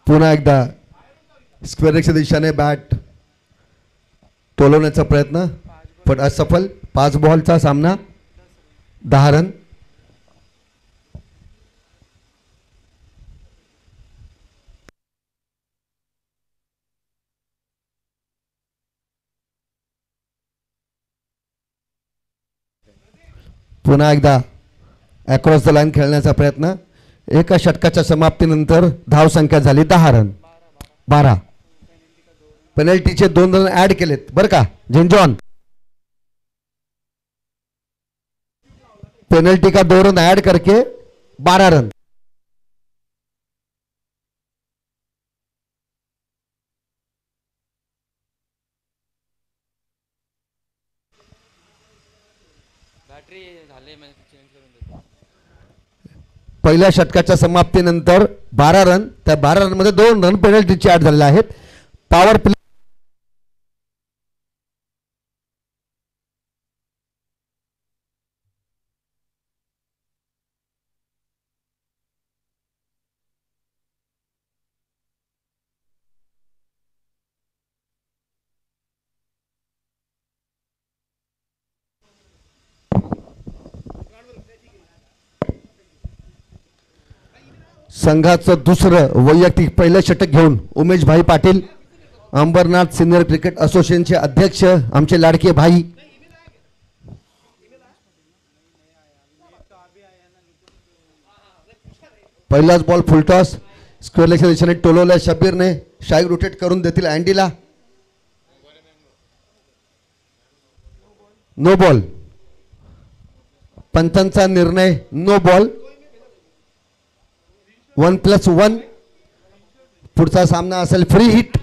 पुन्हा एकदा स्क्वेअरच्या दिशेने बॅट टोलवण्याचा प्रयत्न पण असफल. 5 बॉलचा सामना, 10 रन. पुन्हा एकदा अक्रॉस द लाईन खेळण्याचा प्रयत्न. एका षटकाच्या समाप्तीनंतर धावसंख्या झाली 10 रन. 12. पेनल्टीचे 2 रन ऍड केलेत बरं का झेंजॉन. पेनल्टी का 2 रन ऐड करके 12 रन. पहिल्या षटकाच्या समाप्तीनंतर 12 रन. त्या 12 रन मध्ये 2 रन पेनल्टीचे ऍड झालेले आहेत. पॉवर प्ले संघाचं दुसरं वैयक्तिक पहिलं षटक घेऊन उमेश भाई पाटील, अंबरनाथ सिनियर क्रिकेट असोसिएशनचे अध्यक्ष, आमचे लाडके भाई. पहिलाच बॉल फुलटॉस. स्क्वेअरच्या दिशेने टोलवल्या शब्बीरने. शाईक रोटेट करून देतील अँडीला. No ball. पंचांचा निर्णय नो बॉल. 1+1. पुढचा सामना असेल फ्री हिट.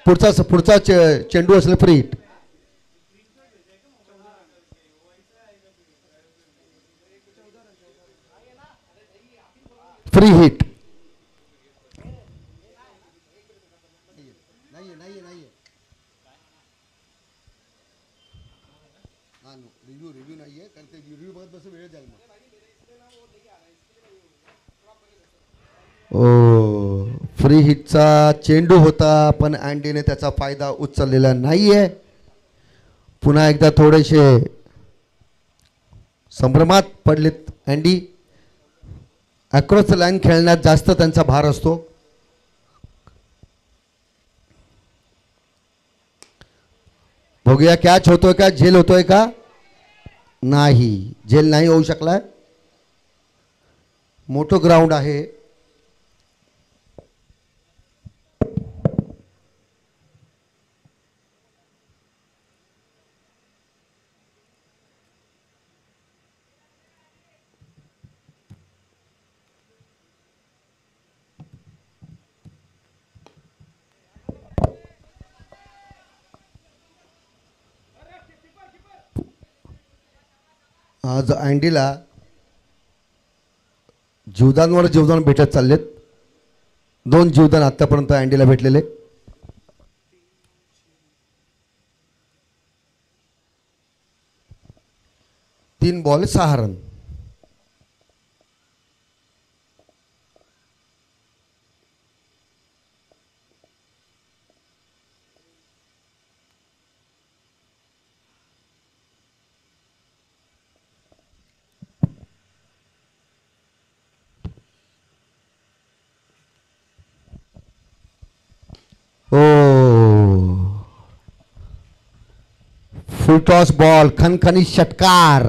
पुढचा चेंडू असेल free hit. Free hit. Review नाहीये कारण ते रिव्ह्यू बघत बस वेळ जाईल. फ्री हिटचा चेंडू होता पण अँडीने त्याचा फायदा उचललेला नाहीये. पुन्हा एकदा थोडेसे संभ्रमात पडलेत अँडी. अक्रॉस द लाईन खेळण्यात जास्त त्यांचा भार असतो. बघूया कॅच होतोय का, झेल होतोय का. नाही, झेल नाही होऊ शकलाय. मोठं ग्राउंड आहे. आज अँडीला जीवदानवर जीवदान भेटत चाललेत. 2 जीवदान आतापर्यंत अँडीला भेटलेले. तीन ball 6 run. Full toss ball. खणखणी षटकार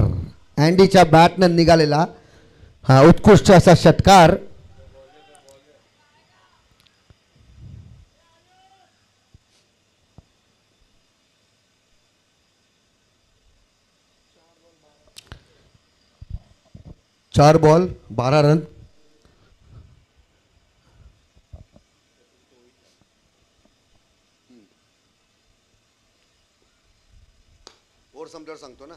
अँडीच्या बॅटनं निघालेला. हा उत्कृष्ट असा षटकार. चार बॉल 12 रन. ओर समजावर सांगतो ना.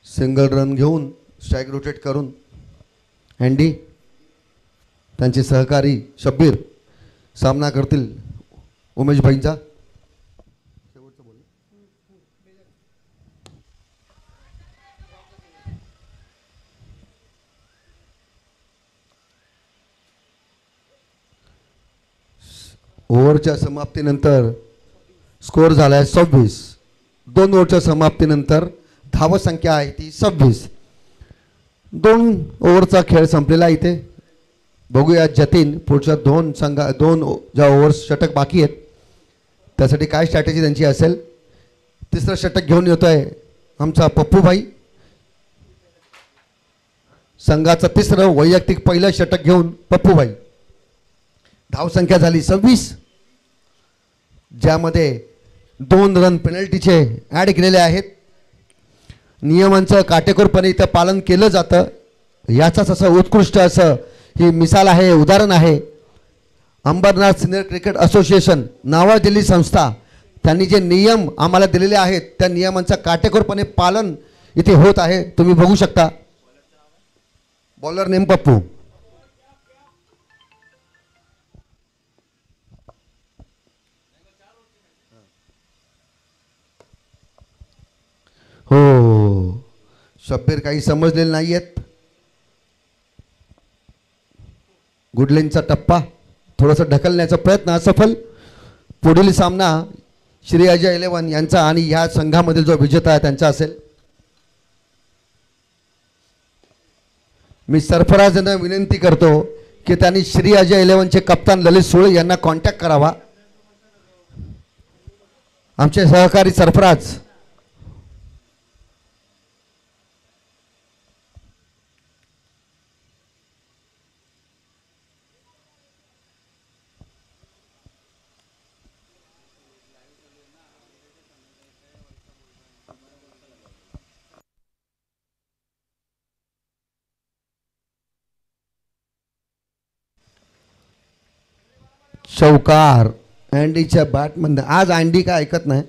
सिंगल रन घेऊन स्ट्राईक रोटेट करून अँडी त्यांचे सहकारी शब्बीर सामना करतील उमेश भाईंचा. ओव्हरच्या समाप्तीनंतर स्कोर झाला आहे 26. 2 ओव्हरच्या समाप्तीनंतर धावसंख्या आहे ती 26. 2 ओव्हरचा खेळ संपलेला इथे. बघूया जतीन पुढच्या 2 ज्या ओव्हर्स षटक बाकी आहेत त्यासाठी काय स्ट्रॅटेजी त्यांची असेल. तिसरं षटक घेऊन येतोय आमचा पप्पूभाई. संघाचं तिसरं वैयक्तिक पहिलं षटक घेऊन पप्पूभाई. धावसंख्या झाली 26, ज्यामध्ये 2 रन पेनल्टीचे ॲड केलेले आहेत. नियमांचं काटेकोरपणे इथं पालन केलं जातं. याचाच असं उत्कृष्ट असं ही मिसाल आहे, उदाहरण आहे. अंबरनाथ सिनियर क्रिकेट असोसिएशन नावाजलेली संस्था, त्यांनी जे नियम आम्हाला दिलेले आहेत त्या नियमांचं काटेकोरपणे पालन इथे होत आहे. तुम्ही बघू शकता. Bowler name Pappu. हो, शब्बीर काही समजलेले नाही आहेत. गुडलेनचा टप्पा थोडासा ढकलण्याचा प्रयत्न असफल. पुढील सामना श्री अजय 11 यांचा आणि ह्या संघामधील जो विजेता आहे त्यांचा असेल. मी सरफराजांना विनंती करतो की त्यांनी श्री अजय 11चे कप्तान ललित सुळे यांना कॉन्टॅक्ट करावा. आमचे सहकारी सरफराज. चौकार अँडीच्या बॅटमध्ये. आज अँडी काय ऐकत नाही.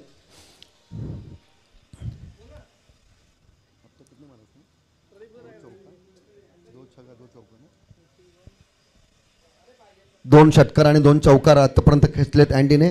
दोन षटकार आणि 2 चौकार आतापर्यंत खेचलेत अँडीने.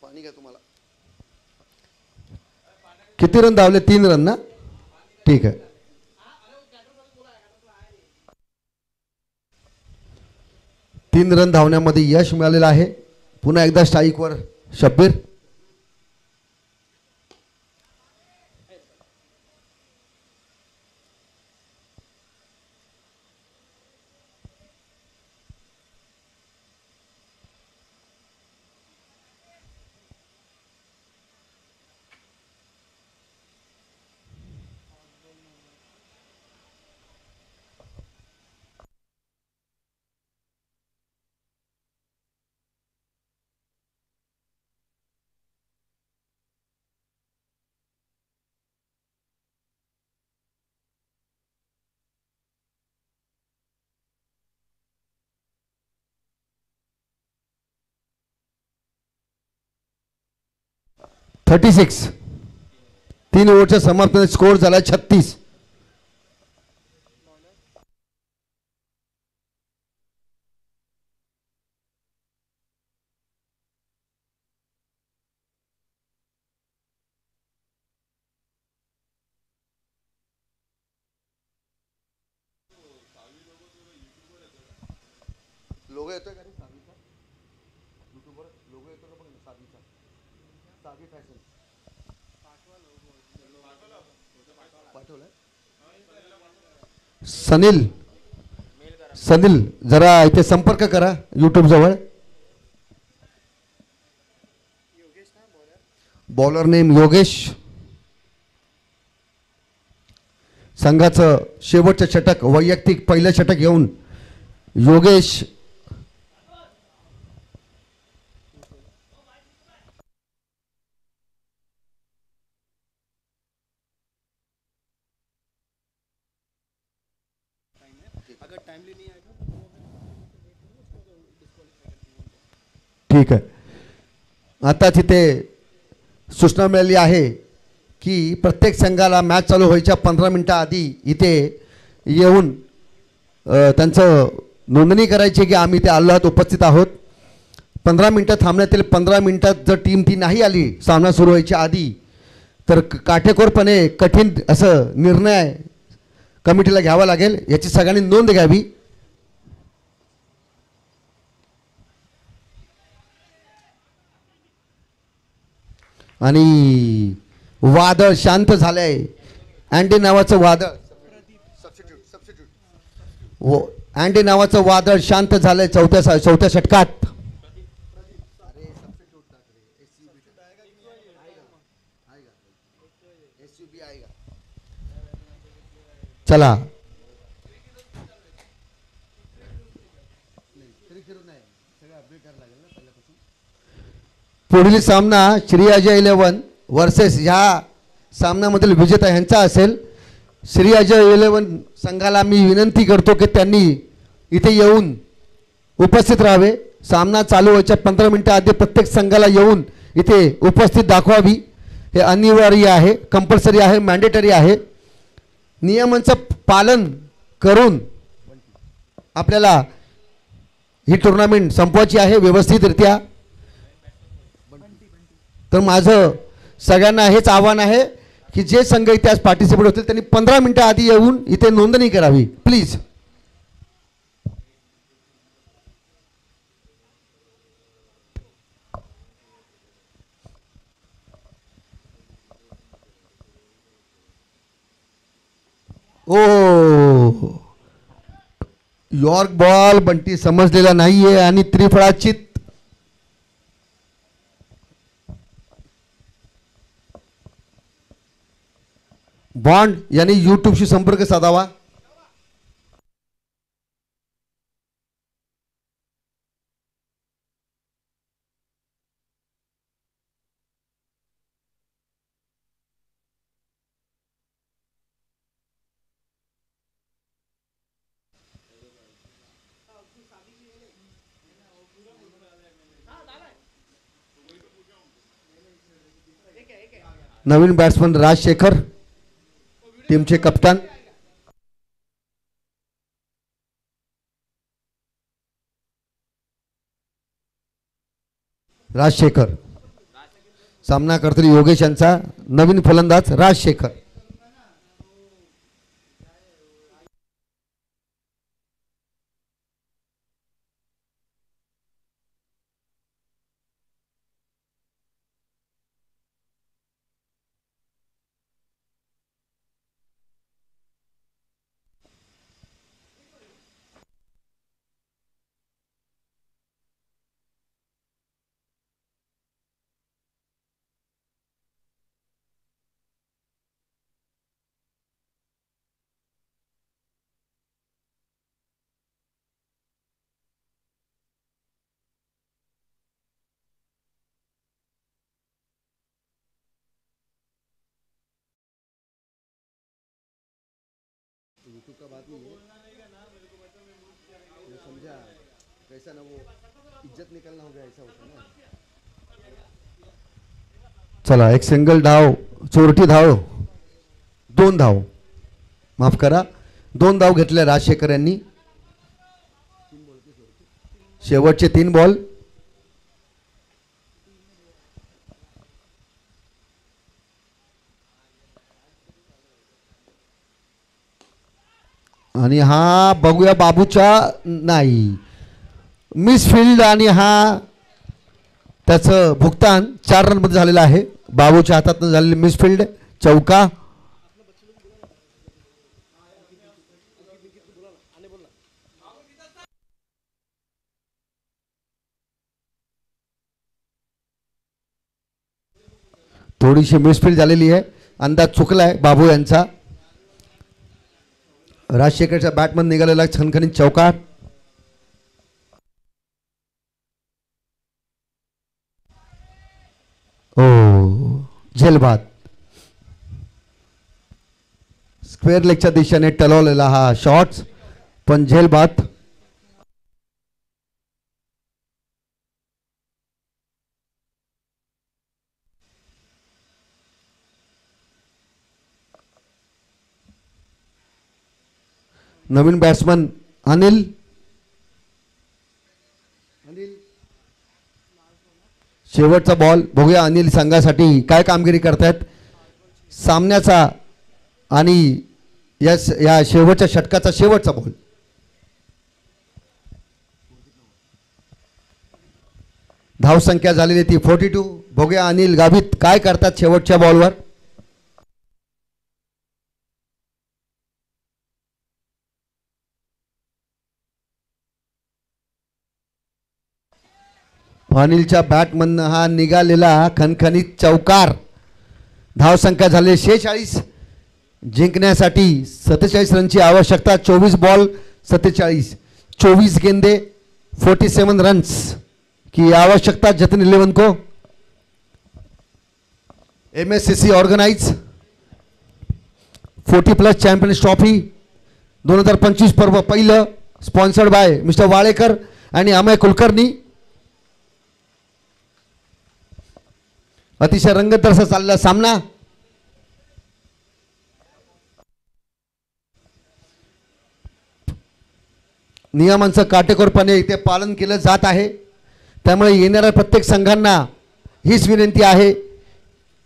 पाणी घ्या तुम्हाला. किती रन धावले? 3 रन ना. ठीक आहे. तीन रन धावण्यामध्ये यश मिळालेलं आहे. पुन्हा एकदा स्ट्राईकवर शब्बीर. थर्टी 3 ओव्हरच्या समाप्तीने स्कोर झाला 36. लोगो येतोय का रे सावीचा? युट्यूबवर लोगो येतो का बघ ना सावीचा. सावी फॅशन पाठवलाय. सनील जरा इथे संपर्क करा यूट्यूब जवळ. Bowler name Yogesh. संघाचं शेवटचं षटक वैयक्तिक पहिलं षटक घेऊन योगेश. ठीक आहे. आता तिथे सूचना मिळाली आहे की प्रत्येक संघाला मॅच चालू व्हायच्या 15 मिनिटं आधी इथे येऊन त्यांचं नोंदणी करायची की आम्ही ते आलो आहोत, उपस्थित आहोत. 15 मिनिटं थांबण्यातील 15 मिनिटात जर टीम ती नाही आली सामना सुरू व्हायच्या आधी तर काटेकोरपणे कठीण असं निर्णय कमिटीला घ्यावा लागेल. याची सगळ्यांनी नोंद घ्यावी. आणि वादळ शांत झालंय. अँडी नावाचं वादळ अँडी नावाचं वादळ शांत झालंय चौथ्या षटकात. चला पुढील सामना श्री अजय 11 वर्सेस ह्या सामन्यामधील विजेता ह्यांचा असेल. श्री अजय 11 संघाला मी विनंती करतो की त्यांनी इथे येऊन उपस्थित राहावे. सामना चालू व्हायच्या 15 मिनिटं आधी प्रत्येक संघाला येऊन इथे उपस्थित दाखवावी. हे अनिवार्य आहे, कंपल्सरी आहे, मॅन्डेटरी आहे. नियमांचं पालन करून आपल्याला ही टुर्नामेंट संपवायची आहे व्यवस्थितरित्या. तर माझं सगळ्यांना हेच आव्हान आहे की जे संघ इथे आज पार्टिसिपेट होतील त्यांनी 15 मिनिटं आधी येऊन इथे नोंदणी करावी प्लीज. ओ यॉर्क बॉल बंटी समजलेला नाहीये आणि त्रिफळाचित बॉन्ड यांनी यूट्यूबशी संपर्क साधावा. नवीन बॅट्समन राजशेखर टीमचे कप्तान. राजशेखर सामना करतील योगेश यांचा नवीन फलंदाज राजशेखर. यूट्यूब का बात नहीं है, ये समझा कैसा ना वो इज्जत निकलना हो गया ऐसा होता ना. चला एक सिंगल धाव, चोरटी धाव, 2 धाव, माफ करा 2 धाव घेतले राजशेखर यांनी. शेवटचे 3 बॉल. आणि हा बघूया बाबूचा नाही मिसफिल्ड आणि हा त्याचं भुगतान 4 रनमध्ये झालेलं आहे. बाबूच्या हातातून झालेली मिसफिल्ड चौका. थोडीशी मिसफिल्ड झालेली आहे. अंदाज चुकलाय बाबू यांचा. राजशेखरच्या बॅटमन निघालेला खणखणीत चौका. ओ झेलबाद. स्क्वेअर लेगच्या दिशेने टलवलेला हा शॉट्स पण झेल बात. नवीन बॅट्समन अनिल. शेवटचा बॉल बघूया अनिल संघासाठी काय कामगिरी करतायत सामन्याचा आणि या शेवटच्या षटकाचा शेवटचा बॉल. धावसंख्या झालेली ती 42. बघूया अनिल गावित काय करतात शेवटच्या बॉलवर. अनिलच्या बॅटमधनं हा निघालेला खणखणीत चौकार. धावसंख्या झाली 46. जिंकण्यासाठी 47 रनची आवश्यकता. 24 बॉल 47, 24 गेंदे 47 रन्स की आवश्यकता जतिन 11 को. MSCC ऑर्गनाइज 40+ चॅम्पियन्स ट्रॉफी 2025 पर्व पहिलं स्पॉन्सर्ड बाय मिस्टर वाळेकर आणि अमय कुलकर्णी. अतिशय रंगत असा चाललेला सामना. नियमांचं काटेकोरपणे इथे पालन केलं जात आहे. त्यामुळे येणाऱ्या प्रत्येक संघांना हीच विनंती आहे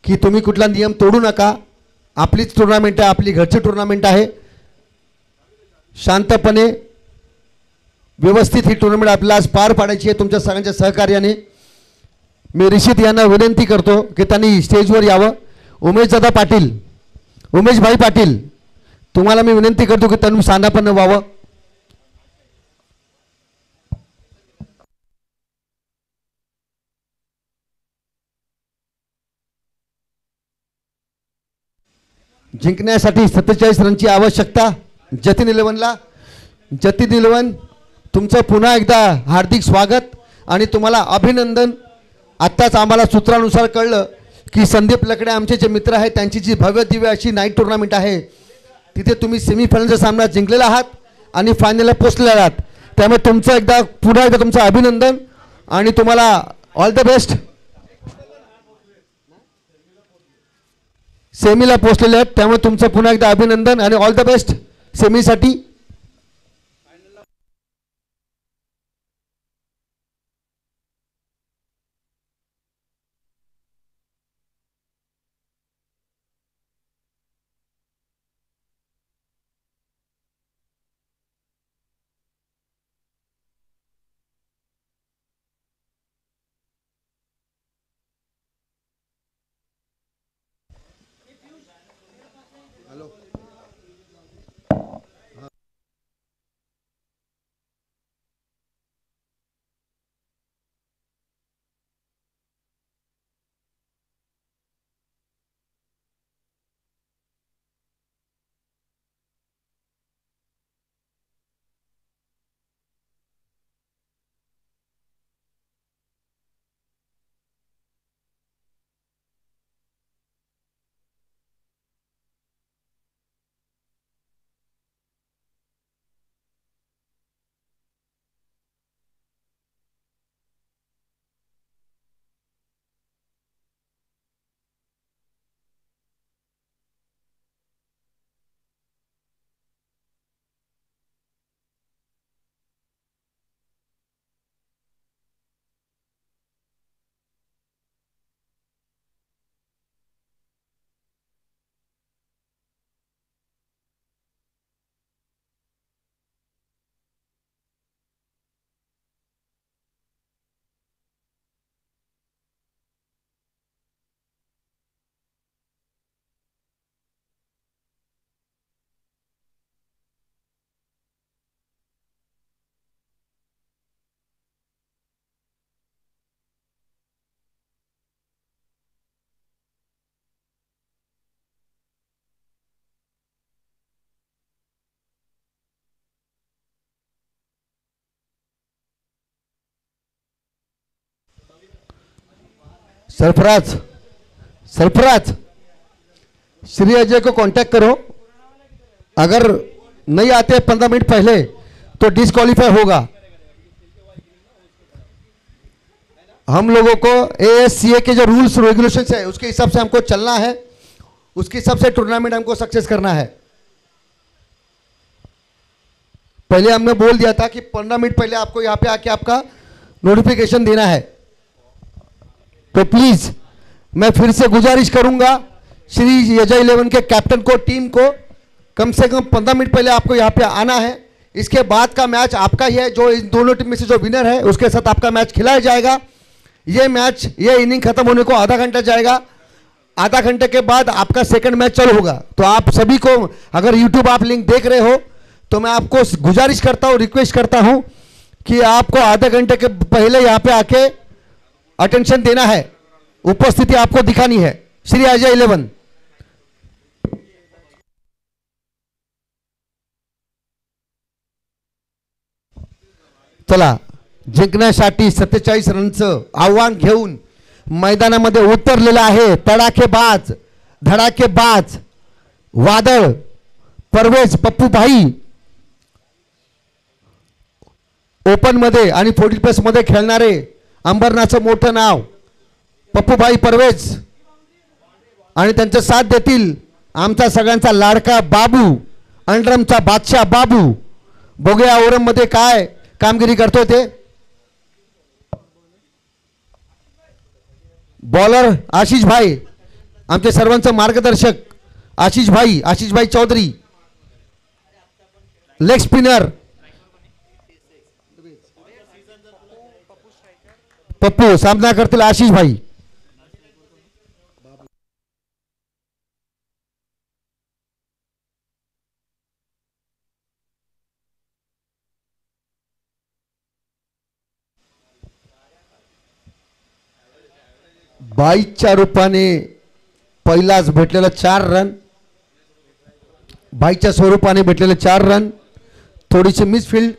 की तुम्ही कुठला नियम तोडू नका. आपलीच टुर्नामेंट आहे, आपली घरची टुर्नामेंट आहे. शांतपणे व्यवस्थित ही टुर्नामेंट आपल्याला आज पार पाडायची आहे तुमच्या सगळ्यांच्या सहकार्याने. मी ऋषित यांना विनंती करतो की त्यांनी स्टेजवर यावं. उमेशदादा पाटील, उमेशभाई पाटील, तुम्हाला मी विनंती करतो की त्यांनी स्थानापन्न व्हावं. जिंकण्यासाठी 47 रनची आवश्यकता जतिन 11ला. जतिन 11 तुमचं पुन्हा एकदा हार्दिक स्वागत आणि तुम्हाला अभिनंदन. आत्ताच आम्हाला सूत्रानुसार कळलं की संदीप लकडे आमचे जे मित्र आहेत त्यांची जी भव्य दिव्य अशी नाईट टुर्नामेंट आहे तिथे तुम्ही सेमीफायनलचा सामना जिंकलेला आहात आणि फायनलला पोचलेला आहात. त्यामुळे तुमचं एकदा पुन्हा एकदा तुमचं अभिनंदन आणि तुम्हाला ऑल द बेस्ट. सेमीला पोचलेले आहेत त्यामुळे तुमचं पुन्हा एकदा अभिनंदन आणि ऑल द बेस्ट सेमीसाठी. सरफराज, सरफराज, श्री अजय को कांटेक्ट करो. अगर नहीं आते 15 मिनट पहले तो डिस्क्वालीफाई होगा। हम लोगों को ASCA के जो रूल्स रेगुलेशंस है उसके हिसाब से हमको चलना है, उसके हिसाब से टूर्नामेंट हमको सक्सेस करना है। पहले हमने बोल दिया था कि 15 मिनट पहले आपको यहाँ पे आके आपका नोटिफिकेशन देना है। तो प्लीज मैं फिर से गुजारिश करूंगा श्री अजय 11 के कैप्टन को, टीम को, कम से कम 15 मिनट पहले आपको यहाँ पे आना है। इसके बाद का मैच आपका ही है, जो इन दोनों टीम में से जो विनर है उसके साथ आपका मैच खिलाया जाएगा। ये मैच, ये इनिंग खत्म होने को आधा घंटा जाएगा, आधा घंटे के बाद आपका सेकंड मैच चालू होगा। तो आप सभी को, अगर यूट्यूब आप लिंक देख रहे हो तो मैं आपको गुजारिश करता हूं, रिक्वेस्ट करता हूं कि आपको आधे घंटे के पहले यहां पे आके अटेंशन देना है, उपस्थिति आपको दिखानी है। श्री अजय 11 चला, जिंकण्यासाठी 47 रनचं आव्हान घेऊन मैदानामध्ये उतरलेला आहे तडाखेबाज, धडाकेबाज वादळ परवेज पप्पूभाई। ओपन मध्ये आणि 40+ मध्ये खेळणारे अंबरनाथचं मोठं नाव पप्पूभाई परवेज, आणि त्यांचा साथ देतील आमचा सगळ्यांचा लाडका बाबू, अंडरमचा बादशाह बाबू। बघूया ओरम मध्ये काय कामगिरी करतोय ते। बॉलर आशिष भाई, आमचे सर्वांचे मार्गदर्शक आशिष भाई चौधरी। लेग स्पिनर पप्पू, सामना करतील आशिष भाई। बाईच्या रूपाने पहिलाच भेटलेला 4 रन, बाईच्या स्वरूपाने भेटलेले 4 रन, थोडीशी मिसफील्ड।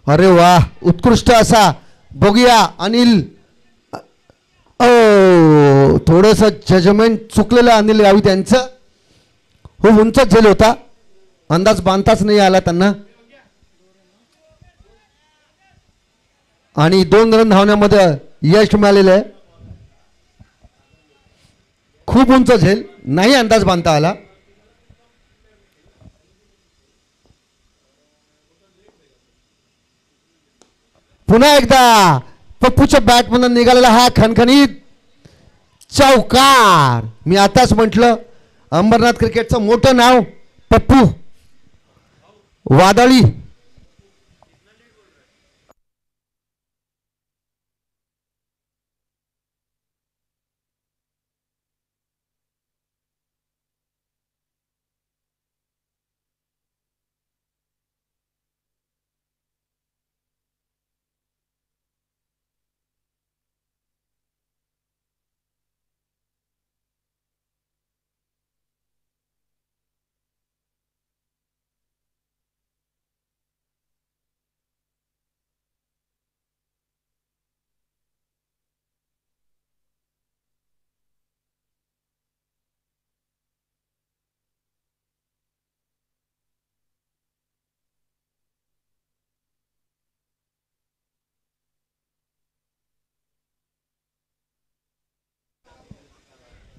अरे वाह, उत्कृष्ट असा बघूया अनिल। थोडस जजमेंट चुकलेलं अनिल गावी त्यांचं, हो उंच झेल होता, अंदाज बांधताच नाही आला त्यांना, आणि 2 रन धावण्यामध्ये यश मिळालेलं आहे। खूप उंच झेल, नाही अंदाज बांधता आला। पुन्हा एकदा पप्पूच्या बॅटमधून निघालेला हा खणखणीत चौकार। मी आताच म्हटलं अंबरनाथ क्रिकेटचं मोठं नाव पप्पू वादळी।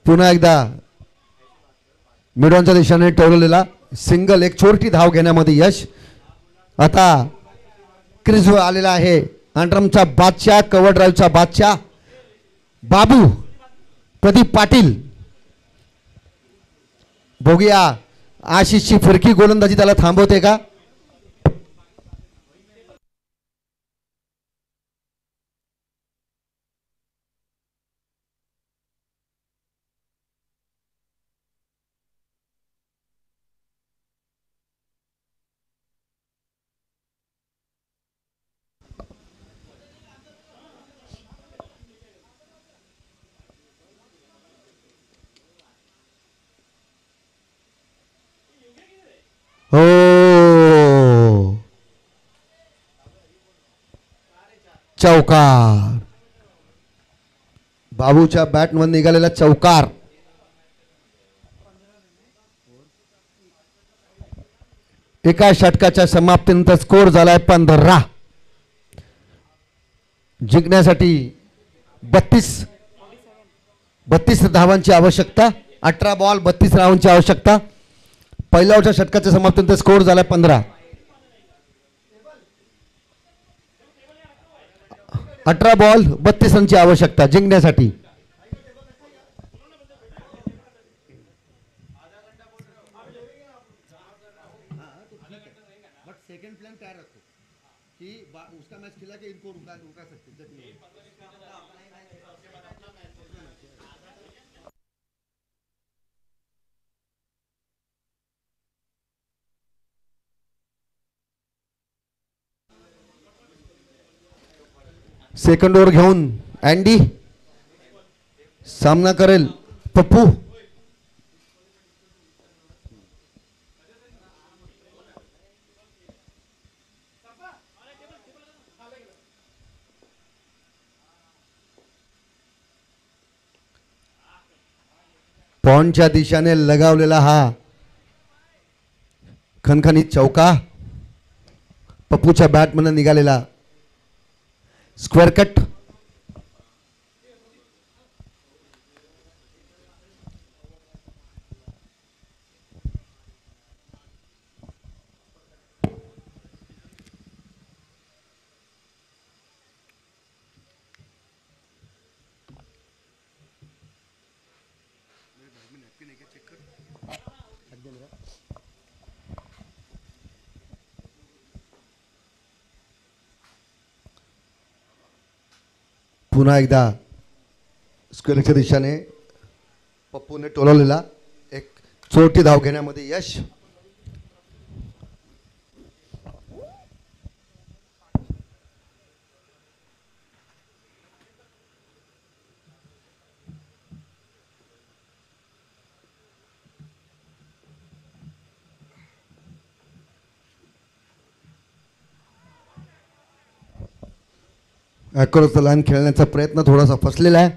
पुन्हा एकदा मिडॉनच्या दिशेने ठेवलेला सिंगल, एक छोटी धाव घेण्यामध्ये यश। आता क्रीजवर आलेला आहे अंडरमचा बादशाह, कव्हर ड्राईव्हचा बादशाह बाबू प्रदीप पाटील। बघूया आशिषची फिरकी गोलंदाजी त्याला थांबवते का. हो चौकार. बाबूच्या बॅटमधून निघालेला चौकार. एका षटकाच्या समाप्तीनंतर स्कोर झालाय 15. जिंकण्यासाठी 32 धावांची आवश्यकता. 18 बॉल 32 धावांची आवश्यकता. पहिल्या ओव्हरच्या षटकाच्या समाप्तीनंतर स्कोर झालाय 15. 18 बॉल 32 रनची आवश्यकता जिंकण्यासाठी. सेकंड ओव्हर घेऊन अँडी सामना करेल पप्पू. पॉइंटच्या दिशेने लगावलेला हा खणखणीत चौका. पप्पूच्या बॅटमधून निघालेला स्क्वेअर कट. पुन्हा एकदा स्क्वेअरच्या दिशेने पप्पूने टोलवलेला एक चोरटी धाव घेण्यामध्ये यश. अक्रॉस द लाईन खेळण्याचा प्रयत्न थोडासा फसलेला आहे.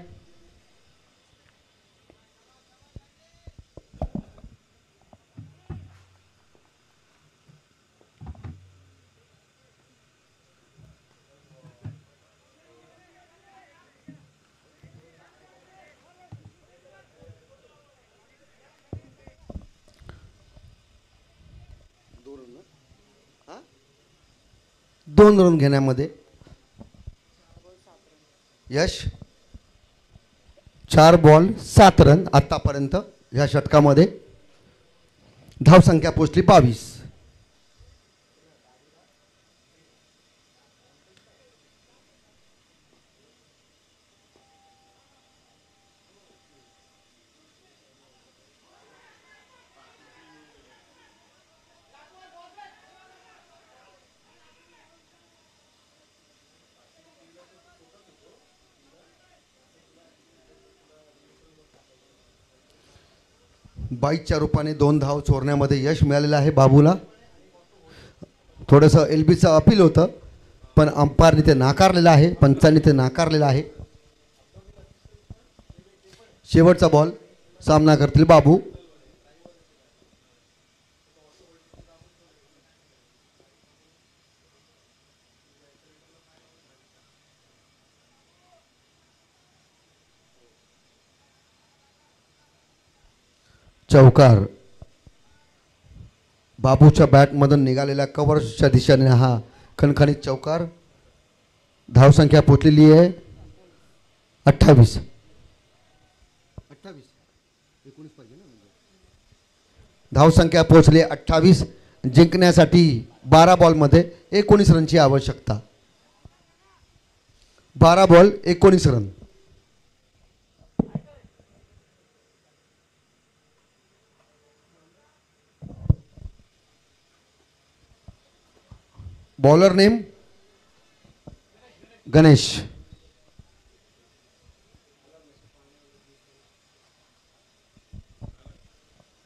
दोन रन घेण्यामध्ये यश. 4 बॉल 7 रन आतापर्यंत या षटकामध्ये. धावसंख्या पोचली 22. बाईकच्या रूपाने 2 धाव चोरण्यामध्ये यश मिळालेलं आहे बाबूला. थोडंसं LBचं अपील होतं पण अंपायरने ते नाकारलेलं आहे. पंचांनी ते नाकारलेलं आहे. शेवटचा बॉल सामना करतील बाबू. चौकार. बाबूच्या बॅटमधून निघालेल्या कव्हरच्या दिशेने हा खणखणीत चौकार. धावसंख्या पोचलेली आहे 28. 19 पाहिजे ना. धावसंख्या पोहोचली 28. जिंकण्यासाठी 12 बॉलमध्ये 19 रनची आवश्यकता. 12 ball 19 run. Bowler name Ganesh.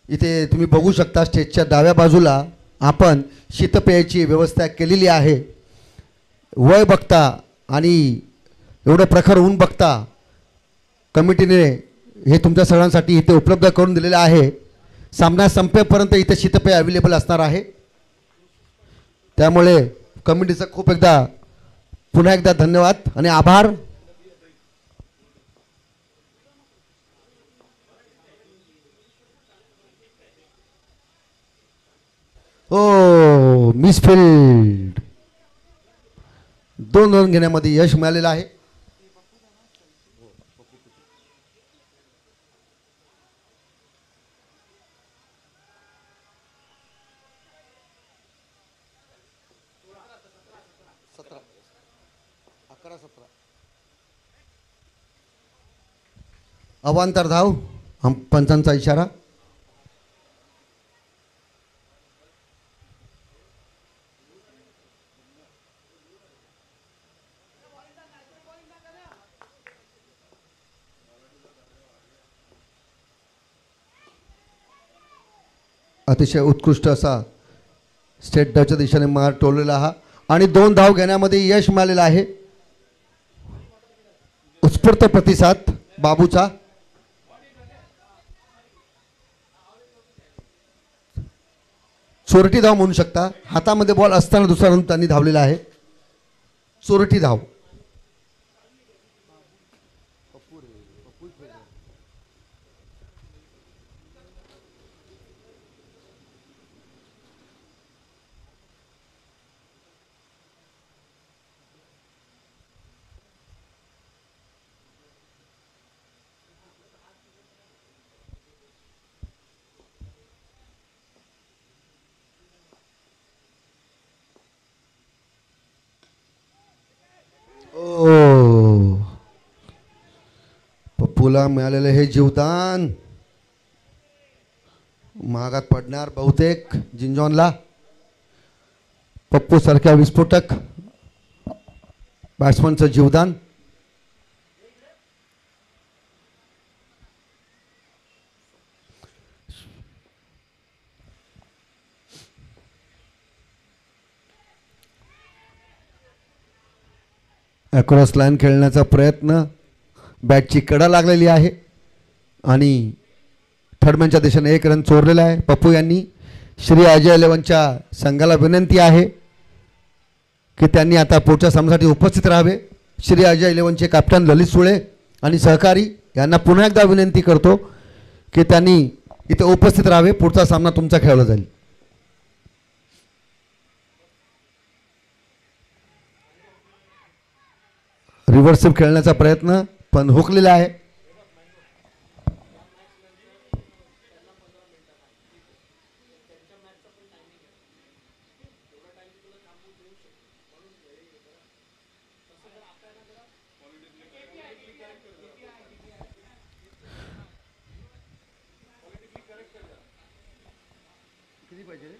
इथे तुम्ही बघू शकता स्टेजच्या डाव्या बाजूला आपण शीतपेयाची व्यवस्था केलेली आहे. वय बघता आणि एवढं प्रखर ऊन बघता कमिटीने हे तुमच्या सगळ्यांसाठी इथे उपलब्ध करून दिलेलं आहे. सामना संपेपर्यंत इथे शीतपेय अवेलेबल असणार आहे. त्यामुळे कमिटीचा खूप पुन्हा एकदा धन्यवाद आणि आभार. ओ मिसफिल्ड. 2 रन घेण्यामध्ये यश मिळालेलं आहे. अवांतर धाव. पंचांचा इशारा. अतिशय उत्कृष्ट असा स्टेट डावच्या दिशेने मार टोललेला हा आणि 2 धाव घेण्यामध्ये यश मिळालेलं आहे. उत्स्फूर्त प्रतिसाद बाबूचा. चोरटी धाव म्हणू शकता. हातामध्ये बॉल असताना दुसरा रन त्यांनी धावलेला आहे. चोरटी धाव. पप्पूला मिळालेलं हे जीवदान महागात पडणार बहुतेक जिंजॉनला. पप्पू सारख्या विस्फोटक बॅट्समनचं जीवदान. अक्रॉस लाईन खेळण्याचा प्रयत्न. बॅटची कडा लागलेली आहे आणि थर्डमॅनच्या दिशेने 1 रन चोरलेला आहे पप्पू यांनी. श्री अजय 11च्या संघाला विनंती आहे की त्यांनी आता पुढच्या सामन्यासाठी उपस्थित राहावे. श्री अजय 11चे कॅप्टन ललित सुळे आणि सहकारी यांना पुन्हा एकदा विनंती करतो की त्यांनी इथे उपस्थित राहावे. पुढचा सामना तुमचा खेळला जाईल. रिव्हर्स स्वीप खेळण्याचा प्रयत्न पण हुकलेला आहे. किती पाहिजे रे?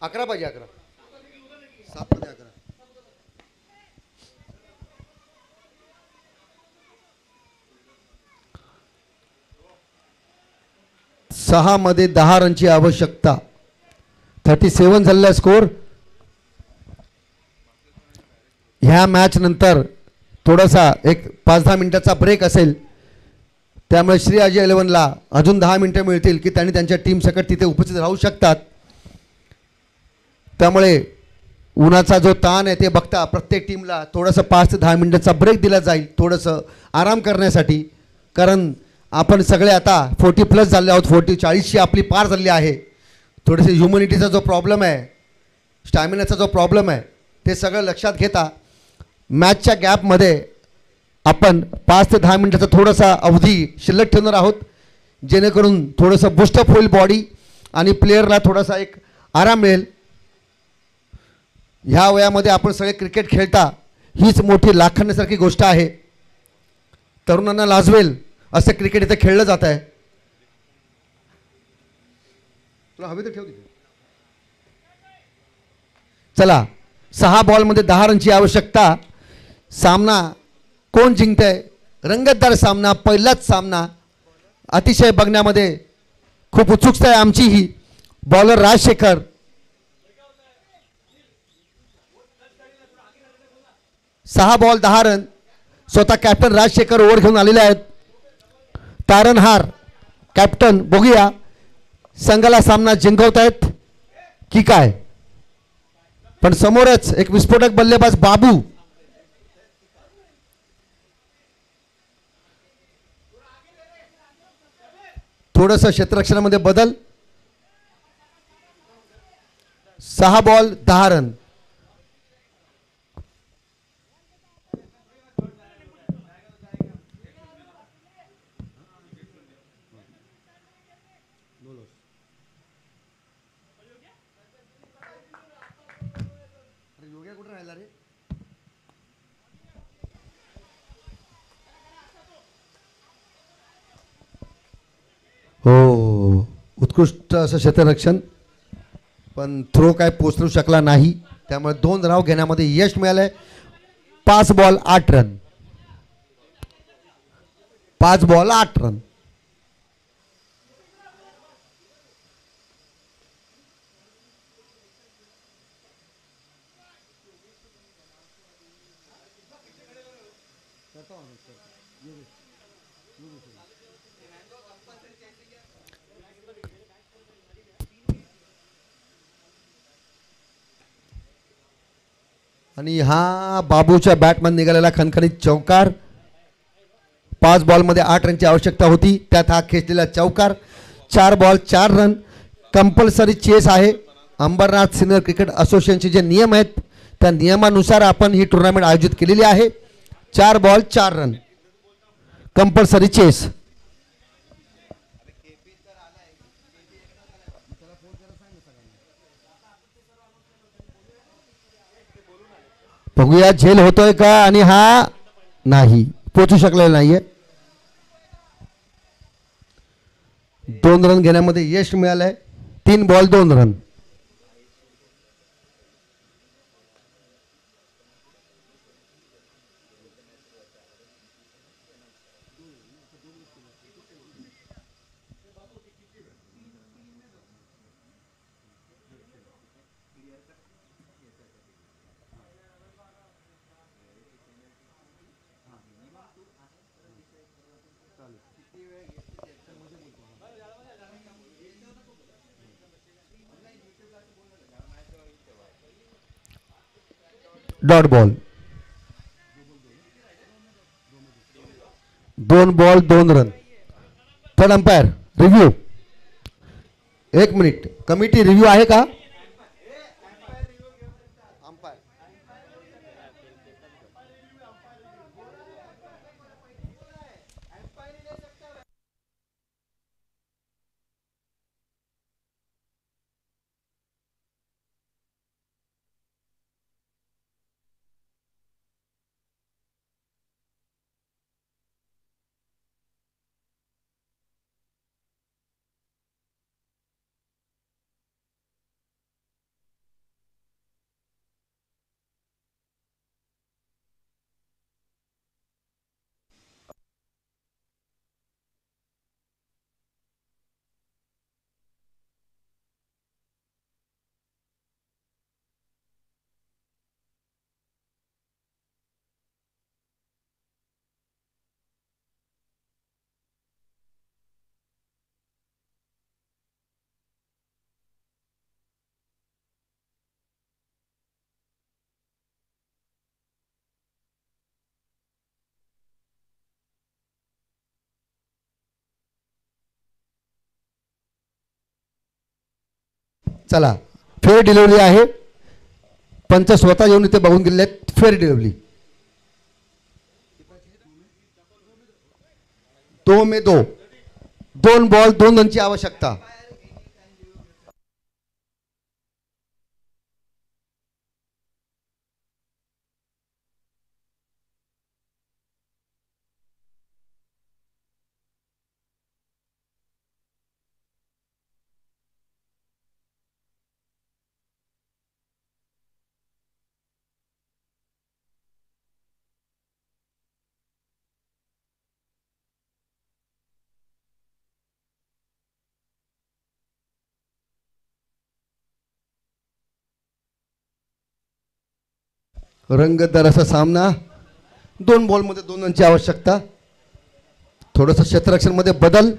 11 पाहिजे. 11 7 मध्ये 11. 6 मध्ये 10 रनची आवश्यकता. 37 झालेला स्कोर. ह्या मॅच नंतर थोडासा एक 5-10 मिनिटाचा ब्रेक असेल. त्यामुळे श्री अजय 11ला अजून 10 मिनिटं मिळतील की त्यांनी त्यांच्या टीम सकट तिथे उपस्थित राहू शकतात. त्यामुळे उन्हाचा जो ताण आहे ते बघता प्रत्येक टीमला थोडंसं 5 ते 10 मिनिटाचा ब्रेक दिला जाईल थोडंसं आराम करण्यासाठी. कारण आपण सगळे आता 40+ झाले आहोत. 40-40ची आपली पार झाली आहे. थोडेसे ह्युमनिटीचा जो प्रॉब्लेम आहे, स्टॅमिनाचा जो प्रॉब्लेम आहे ते सगळं लक्षात घेता मॅचच्या गॅपमध्ये आपण 5 ते 10 मिनिटाचा थोडासा अवधी शिल्लक ठेवणार आहोत जेणेकरून थोडंसं बूस्टअप होईल बॉडी आणि प्लेयरला थोडासा एक आराम मिळेल. ह्या वयामध्ये आपण सगळे क्रिकेट खेळता हीच मोठी लाखांसारखी गोष्ट आहे. तरुणांना लाजवेल असं क्रिकेट इथे खेळलं जात आहे. तुला हवे तर ठेव तिथे. चला 6 बॉलमध्ये 10 रनची आवश्यकता. सामना कोण जिंकतंय? रंगतदार सामना, पहिलाच सामना. अतिशय बघण्यामध्ये खूप उत्सुकता आहे आमची ही. Bowler Rajshekhar, 6 ball 10 run. स्वतः कॅप्टन राजशेखर ओव्हर घेऊन आलेले आहेत. तारणहार कॅप्टन, बघूया संघाला सामना जिंकवतायत की काय. पण समोरच एक विस्फोटक बल्लेबाज बाबू. थोडंसं क्षेत्ररक्षणामध्ये बदल. 6 बॉल 10 रन. हो, उत्कृष्ट असं क्षेत्ररक्षण, पण थ्रो काय पोचू शकला नाही. त्यामुळे 2 धाव घेण्यामध्ये यश मिळालंय. 5 बॉल 8 रन. 5 ball 8 run. आणि हा बाबूच्या बॅटमन निघालेला खणखणीत चौकार. 5 बॉलमध्ये 8 रनची आवश्यकता होती, त्यात हा खेचलेला चौकार. 4 बॉल 4 रन. कंपल्सरी चेस आहे. अंबरनाथ सिनियर क्रिकेट असोसिएशनचे जे नियम आहेत त्या नियमानुसार आपण ही टुर्नामेंट आयोजित केलेली आहे. 4 बॉल 4 रन, कंपल्सरी चेस. बघूया झेल होतोय का. आणि हा नाही, पोचू शकलेला नाहीये. 2 रन घेण्यामध्ये यश मिळालंय. 3 ball 2 run. Dot ball. 2 ball 2 run. Third umpire review. 1 minute, committee review आहे का? चला, फेअर डिलिव्हरी आहे. पंच स्वतः येऊन इथे बघून गेलेले आहेत. Fair delivery. 2 में 2 2 बॉल 2 रनची आवश्यकता. रंगतदार असा सामना. 2 बॉलमध्ये 2 रनची आवश्यकता. थोडंसं क्षेत्ररक्षणमध्ये बदल.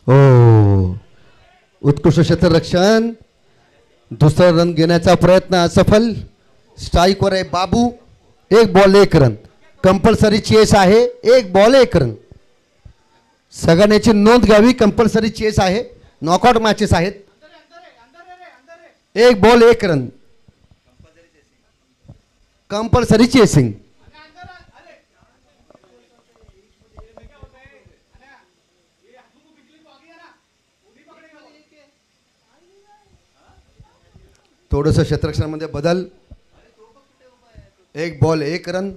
हो, उत्कृष्ट क्षेत्ररक्षण. दुसरा रन घेण्याचा प्रयत्न असफल. स्ट्राईकवर आहे बाबू. 1 बॉल 1 रन. कंपल्सरी चेस आहे. 1 बॉल 1 रन. सगळ्यांची नोंद घ्यावी. कंपल्सरी चेस आहे. नॉकआउट मॅचेस आहेत. 1 बॉल 1 रन. Compulsory chasing. थोडंसं क्षेत्ररक्षणामध्ये बदल. 1 बॉल 1 रन.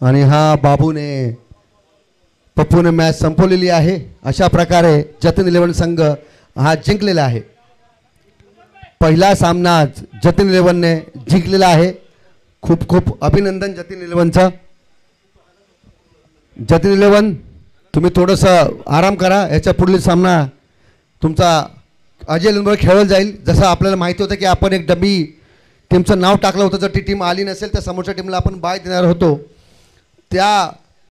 आणि हा बाबूने पप्पूने मॅच संपवलेली आहे. अशा प्रकारे जतीन 11 संघ हा जिंकलेला आहे. पहिला सामना जतीन 11ने जिंकलेला आहे. खूप खूप अभिनंदन जतीन 11चं. जतीन 11 तुम्ही थोडंसं आराम करा. याच्या पुढील सामना तुमचा अजय लिंबरोबर खेळला जाईल. जसं आपल्याला माहिती होतं की आपण एक डबी टीमचं नाव टाकलं होतं. जर ती टीम आली नसेल तर समोरच्या टीमला आपण बाय देणार होतो. त्या